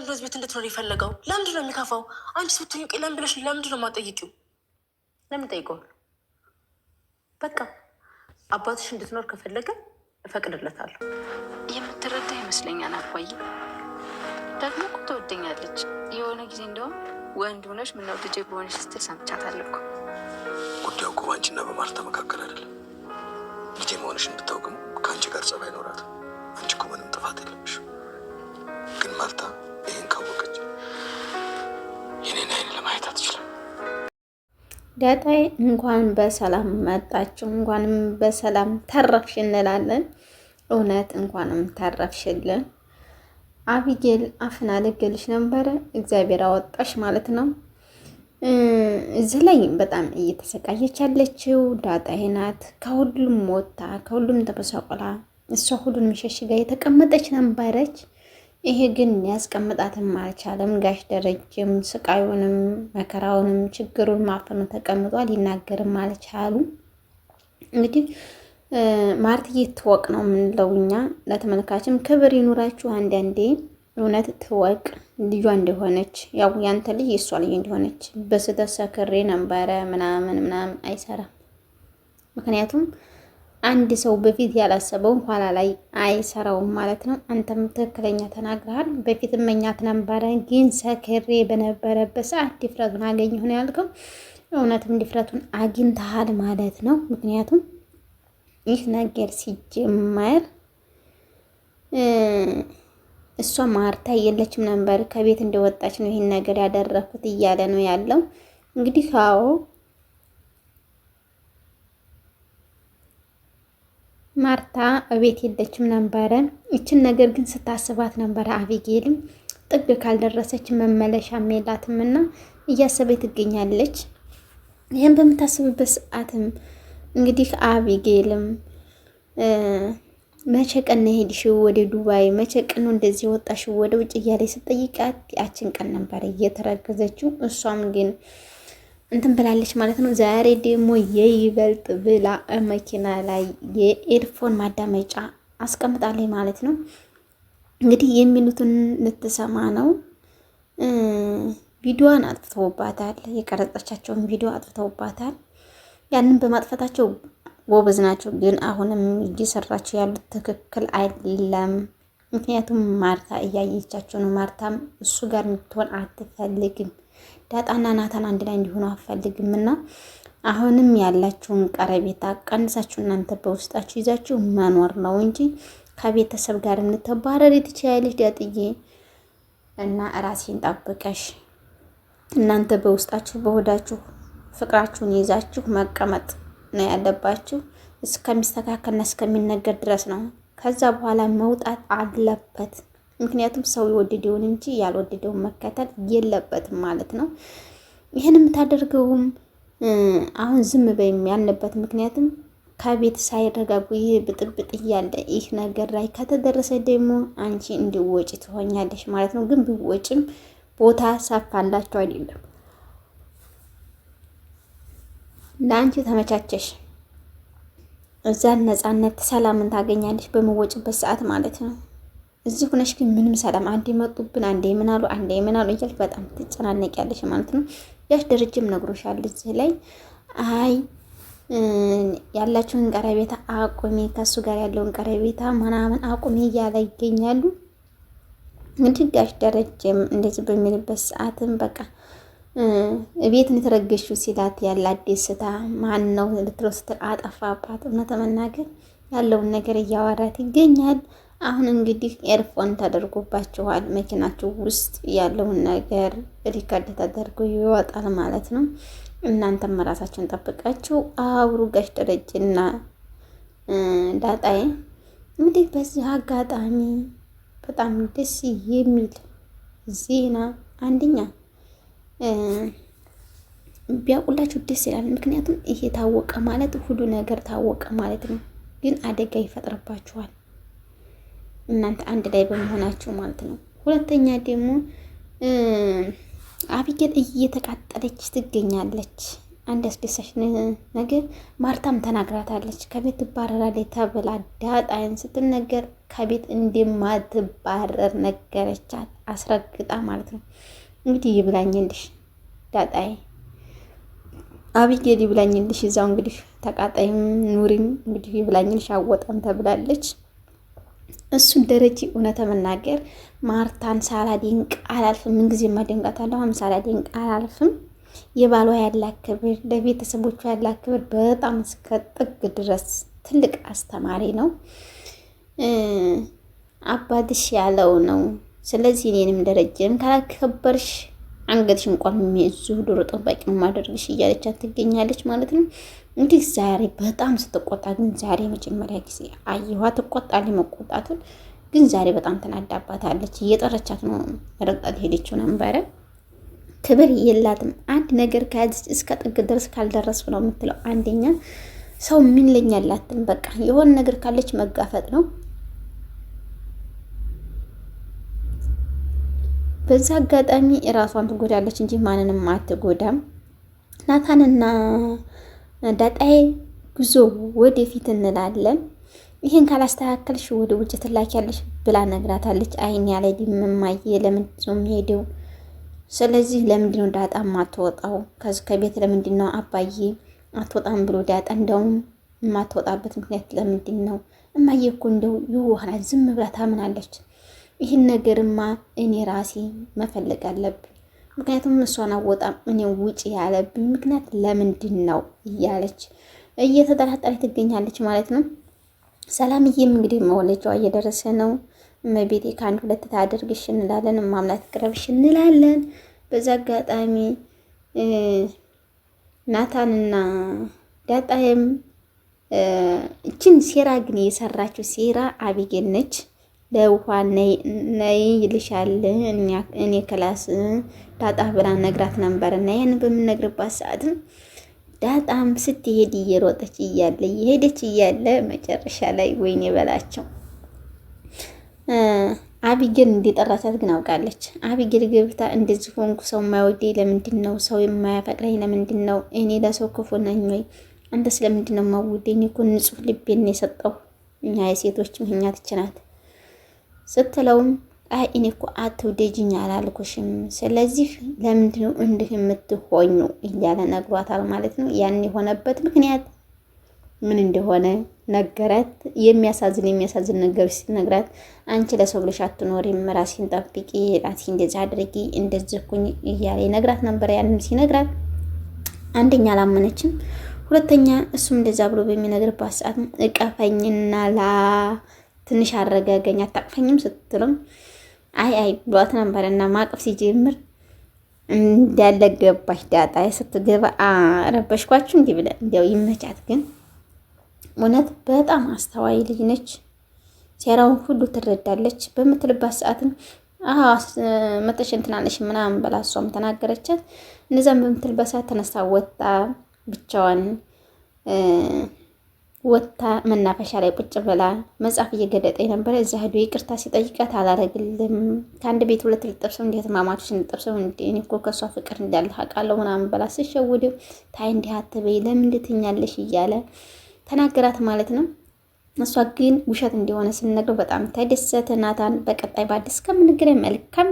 ለምንድን ነው ቤት እንድትኖር የፈለገው? ለምንድን ነው የሚከፋው? አንቺ ስትጠይቂ ለምን ብለሽ ለምንድን ነው የማትጠይቂው? ለምን ጠይቀዋል? በቃ አባትሽ እንድትኖር ከፈለገ እፈቅድለታለሁ። የምትረዳ ይመስለኛል። አባዬ ደግሞ እኮ ትወደኛለች። የሆነ ጊዜ እንደውም ወንድ ሆነሽ ምነው ልጄ በሆነሽ ስትል ሰምቻታለሁ እኮ። ጉዳዩ እኮ በአንቺና በማርታ መካከል አይደለም። ልጄ መሆንሽን ብታውቅም ከአንቺ ጋር ጸብ አይኖራትም። አንቺ እኮ ምንም ጥፋት የለብሽም። ግን ማርታ ይህን ካወቀች የኔን አይን ለማየት አትችልም። ዳጣዬ እንኳን በሰላም መጣችሁ፣ እንኳንም በሰላም ተረፍሽ እንላለን። እውነት እንኳንም ተረፍሽልን። አቢጌል አፍና ልገልሽ ነበረ፣ እግዚአብሔር አወጣሽ ማለት ነው። እዚህ ላይ በጣም እየተሰቃየች ያለችው ዳጣዬ ናት። ከሁሉም ወጣ ከሁሉም ተበሳቆላ እሷ ሁሉንም ሸሽጋ የተቀመጠች ነበረች። ይሄ ግን ያስቀምጣትም አልቻለም። ጋሽ ደረጀም ስቃዩንም መከራውንም ችግሩን ማፈኑ ተቀምጧል። ይናገርም አልቻሉ። እንግዲህ ማርትዬ ትወቅ ነው የምንለው እኛ። ለተመልካችም ክብር ይኑራችሁ። አንዳንዴ እውነት ትወቅ ልጇ እንደሆነች፣ ያው ያንተ ልጅ የእሷ ልጅ እንደሆነች። በስህተት ሰክሬ ነበረ ምናምን አይሰራም። ምክንያቱም አንድ ሰው በፊት ያላሰበውን ኋላ ላይ አይሰራውም ማለት ነው። አንተም ትክክለኛ ተናግረሃል። በፊት መኛት ነበረ፣ ግን ሰክሬ በነበረበት ሰዓት ድፍረቱን አገኘሁ ነው ያልከው። እውነትም ድፍረቱን አግኝተሃል ማለት ነው። ምክንያቱም ይህ ነገር ሲጀመር እሷ ማርታ የለችም ነበር፣ ከቤት እንደወጣች ነው ይህን ነገር ያደረኩት እያለ ነው ያለው። እንግዲህ አዎ ማርታ እቤት የለችም ነበረ። ይችን ነገር ግን ስታስባት ነበረ። አቢጌልም ጥግ ካልደረሰች መመለሻም የላትም እና እያሰበች ትገኛለች። ይህም በምታስብበት ሰዓትም እንግዲህ አቢጌልም መቼ ቀን ነው ሄድሽው ወደ ዱባይ? መቼ ቀን ነው እንደዚህ ወጣሽው ወደ ውጭ እያለች ስጠይቃት ያችን ቀን ነበረ እየተረገዘችው። እሷም ግን እንትን ብላለች ማለት ነው። ዛሬ ደግሞ የይበልጥ ብላ መኪና ላይ የኤርፎን ማዳመጫ አስቀምጣለች ማለት ነው። እንግዲህ የሚሉትን ልትሰማ ነው። ቪዲዮዋን አጥፍተውባታል። የቀረጸቻቸውን ቪዲዮ አጥፍተውባታል። ያንን በማጥፈታቸው ጎበዝ ናቸው። ግን አሁንም እየሰራቸው ያሉት ትክክል አይደለም። ምክንያቱም ማርታ እያየቻቸው ነው። ማርታም እሱ ጋር እንድትሆን አትፈልግም። ዳጣና ናታን አንድ ላይ እንዲሆኑ አትፈልግም። እና አሁንም ያላችሁን ቀረቤታ ቀንሳችሁ እናንተ በውስጣችሁ ይዛችሁ መኖር ነው እንጂ ከቤተሰብ ጋር እንተባረር ትችያለሽ ዳጥዬ። እና ራሴን ጠብቀሽ እናንተ በውስጣችሁ በሆዳችሁ ፍቅራችሁን ይዛችሁ መቀመጥ ነው ያለባችሁ። እስከሚስተካከልና እስከሚነገር ድረስ ነው። ከዛ በኋላ መውጣት አለበት። ምክንያቱም ሰው የወደደውን እንጂ ያልወደደውን መከተል የለበትም ማለት ነው። ይህን የምታደርገውም አሁን ዝም በይም ያለበት ምክንያቱም ከቤት ሳይረጋጉ ይህ ብጥብጥ እያለ ይህ ነገር ላይ ከተደረሰ ደግሞ አንቺ እንዲወጪ ትሆኛለሽ ማለት ነው። ግን ቢወጭም ቦታ ሳፋላችሁ አይደለም፣ ለአንቺ ተመቻቸሽ። እዛን ነፃነት ሰላምን ታገኛለሽ በመወጭበት ሰዓት ማለት ነው። እዚህ ሆነሽ ግን ምንም ሰላም፣ አንዴ መጡብን፣ አንዴ ምናሉ እያልሽ በጣም ትጨናነቂያለሽ ማለት ነው። ያሽ ደረጀም ነግሮሻል እዚህ ላይ አይ ያላችሁን ቀረቤታ አቁሚ፣ ከሱ ጋር ያለውን ቀረቤታ ምናምን አቁሚ እያለ ይገኛሉ። እንግዲህ ጋሽ ደረጀም እንደዚህ በሚልበት ሰዓትም በቃ ቤትን የተረገሽው ሲላት ያላት ደስታ ማን ነው ልትለው ስትል አጠፋባት። እውነት መናገር ያለውን ነገር እያወራት ይገኛል። አሁን እንግዲህ ኤርፎን ተደርጎባቸዋል። መኪናቸው ውስጥ ያለውን ነገር ሪከርድ ተደርጎ ይወጣል ማለት ነው። እናንተም ራሳችሁን ጠብቃችሁ አብሩ። ጋሽ ደረጀና ዳጣዬ እንግዲህ በዚህ አጋጣሚ በጣም ደስ የሚል ዜና አንደኛ ቢያውቁላችሁ ደስ ይላል። ምክንያቱም ይሄ ታወቀ ማለት ሁሉ ነገር ታወቀ ማለት ነው። ግን አደጋ ይፈጥርባችኋል እናንተ አንድ ላይ በመሆናችሁ ማለት ነው። ሁለተኛ ደግሞ አቢጌል እየተቃጠለች ትገኛለች። አንድ አስደሳች ነገር ማርታም ተናግራታለች። ከቤት ትባረራለች ተብላ ዳጣን ስትነገር ከቤት እንደማትባረር ነገረቻት። አስረግጣ ማለት ነው። እንግዲህ ይብላኝልሽ ዳጣዬ፣ አቢጌል ይብላኝልሽ። እዛው እንግዲህ ተቃጣይም ኑሪም እንግዲህ ይብላኝልሽ አወጣም ተብላለች። እሱን ደረጃ እውነተ መናገር ማርታን ሳላደንቅ አላልፍም። ምንጊዜም አደንቃታለሁ። ሳላደንቅ አላልፍም። የባሏ ያላት ክብር፣ ለቤተሰቦቿ ያላት ክብር በጣም እስከ ጥግ ድረስ ትልቅ አስተማሪ ነው። አባትሽ ያለው ነው። ስለዚህ እኔንም ደረጀም ካላከበርሽ አንገትሽ እንኳን የሚይዙ ዶሮ ጠባቂ ማደርግሽ እያለቻት ትገኛለች ማለት ነው። እንግዲህ ዛሬ በጣም ስትቆጣ ግን ዛሬ መጀመሪያ ጊዜ አየኋት። ትቆጣለች መቆጣቱን ግን ዛሬ በጣም ተናዳባታለች። እየጠረቻት ነው ረግጣት ሄደችው ነበረ። ክብር የላትም። አንድ ነገር ከያዘች እስከ ጥግ ድረስ ካልደረስኩ ነው የምትለው። አንደኛ ሰው ምን ለኛላትም በቃ የሆነ ነገር ካለች መጋፈጥ ነው። በዛ አጋጣሚ እራሷን ትጎዳለች እንጂ ማንንም አትጎዳም። ናታንና ዳጣዬ ጉዞ ወደፊት እንላለን። ይህን ካላስተካከልሽ ወደ ውጭ ትላኪያለሽ ብላ ነግራታለች። አይን ያለ ድምማዬ ለምንድን ነው የሚሄደው? ስለዚህ ለምንድን ነው ዳጣ ማትወጣው? ከቤት ለምንድን ነው አባዬ አትወጣም ብሎ ዳጣ እንደውም የማትወጣበት ምክንያት ለምንድን ነው? እማዬ እኮ እንደው ይሆናል ዝም ብላ ታምናለች። ይህን ነገርማ እኔ ራሴ መፈለግ አለብኝ። ምክንያቱም እሷን አወጣም እኔ ውጭ ያለብኝ ምክንያት ለምንድን ነው እያለች እየተጠራጠረች ትገኛለች ማለት ነው። ሰላምዬም እንግዲህ መወለጃዋ እየደረሰ ነው። እመቤቴ ከአንድ ሁለት ታደርግሽ እንላለን፣ ማምላት ቅረብሽ እንላለን። በዛ አጋጣሚ ናታንና ዳጣዬም እችን ሴራ ግን የሰራችው ሴራ አቢጌል ነች። ለውሃ ነይ ይልሻል እኔ ክላስ ዳጣ ብላ ነግራት ነበር እና ያን በምነግርባት ሰዓትም ዳጣም ስትሄድ እየሮጠች እያለ እየሄደች እያለ መጨረሻ ላይ ወይኔ በላቸው አቢጌል እንዲጠራቻት ግን አውቃለች። አቢጌል ገብታ እንደዚህ ሆንኩ፣ ሰው የማይወደኝ ለምንድን ነው? ሰው የማያፈቅረኝ ለምንድን ነው? እኔ ለሰው ክፉ ነኝ ወይ? አንተ ስለምንድን ነው የማውደኝ? እኮ ንጹህ ልቤን የሰጠው እኛ የሴቶች ምክንያት ትችናት ስትለውም አይ እኔ እኮ አትውደጂኝ አላልኩሽም፣ ስለዚህ ለምንድን ነው እንዲህ የምትሆኙ እያለ ነግሯታል ማለት ነው። ያን የሆነበት ምክንያት ምን እንደሆነ ነገራት። የሚያሳዝን ነገር ሲነግራት አንቺ ለሰው ብለሽ አትኖሪም፣ ራስሽን ጠብቂ፣ ራስሽን እንደዚህ አድርጊ፣ እንደዚህ ኩኝ እያለ ነግራት ነበር። ያንን ሲነግራት አንደኛ አላመነችም፣ ሁለተኛ እሱም እንደዛ ብሎ በሚነግርባት ሰዓት እቀፈኝና ትንሽ አረጋገኝ አታቅፈኝም ስትልም አይ ብሏት ነበርና ማቀፍ ሲጀምር እንዳለ ገባሽ። ዳጣ ስትገባ ረበሽኳችሁ እንዲህ ብለ እንዲያው ይመቻት። ግን እውነት በጣም አስተዋይ ልጅ ነች። ሴራውን ሁሉ ትረዳለች በምትልባት ሰዓትም መተሽ እንትናለሽ ምናምን በላ እሷም ተናገረቻት። እነዛም በምትልባት ሰዓት ተነሳ ወጣ ብቻዋን ወታ መናፈሻ ላይ ቁጭ ብላ መጽሐፍ እየገለጠኝ ነበር። እዛ ሄዶ ይቅርታ ሲጠይቃት አላረግልም ከአንድ ቤት ሁለት ልጠብሰው እንዴት ማማቶች ልጠብሰው እንዴ እኔ እኮ ከሷ ፍቅር እንዳለ አውቃለሁ ምናምን በላ ስሸውደው ታይ እንዲህ አትበይ ለምን እንድትኛለሽ እያለ ተናገራት ማለት ነው። እሷ ግን ውሸት እንደሆነ ስንነግረው በጣም ተደሰተ ናታን። በቀጣይ በአዲስ ከምንገናኝ መልካም